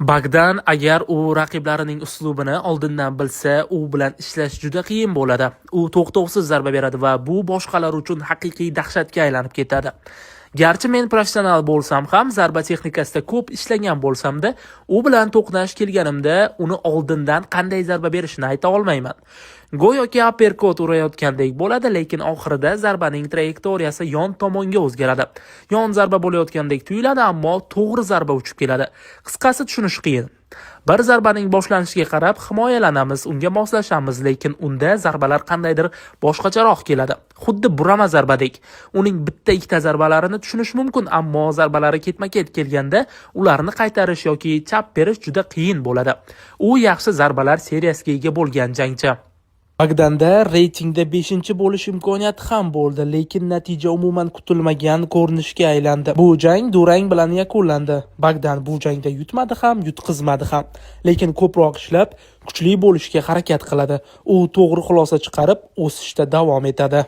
Bagdan agar u raqiblarining uslubini oldindan bilsa, u bilan ishlash juda qiyin bo'ladi. U to'xtovsiz zarba beradi va bu boshqalar uchun haqiqiy dahshatga aylanib ketadi. Garchi men professional bo'lsam ham, zarba texnikasida ko'p ishlagan bo'lsam-da, u bilan to'qnash kelganimda uni oldindan qanday zarba berishni ayta olmayman. Go'yoki uppercut urayotgandek bo'ladi, lekin oxirida zarbaning trayektoriyasi yon tomonga o'zgaradi. Yon zarba bo'layotgandek tuyuladi, ammo to'g'ri zarba uchib keladi. Qisqasi tushunish qiyin. Bir zarbaning boshlanishiga qarab himoyalanamiz, unga moslashamiz, lekin unda zarbalar qandaydir boshqacharoq keladi. Xuddi burama zarbadek. Uning bitta-ikkita zarbalarini tushunish mumkin, ammo zarbalari ketma-ket kelganda ularni qaytarish yoki chap berish juda qiyin bo'ladi. U yaxshi zarbalar seriyasiga ega bo'lgan jangchi. Bagdanda reytingda 5-bo'lish imkoniyati ham bo'ldi, lekin natija umuman kutilmagan ko'rinishga aylandi. Bu jang durang bilan yakunlandi. Bagdan bu jangda yutmadi ham, yutqizmadi ham, lekin ko'proq ishlab, kuchli bo'lishga harakat qiladi. U to'g'ri xulosa chiqarib, o'sishda davom etadi.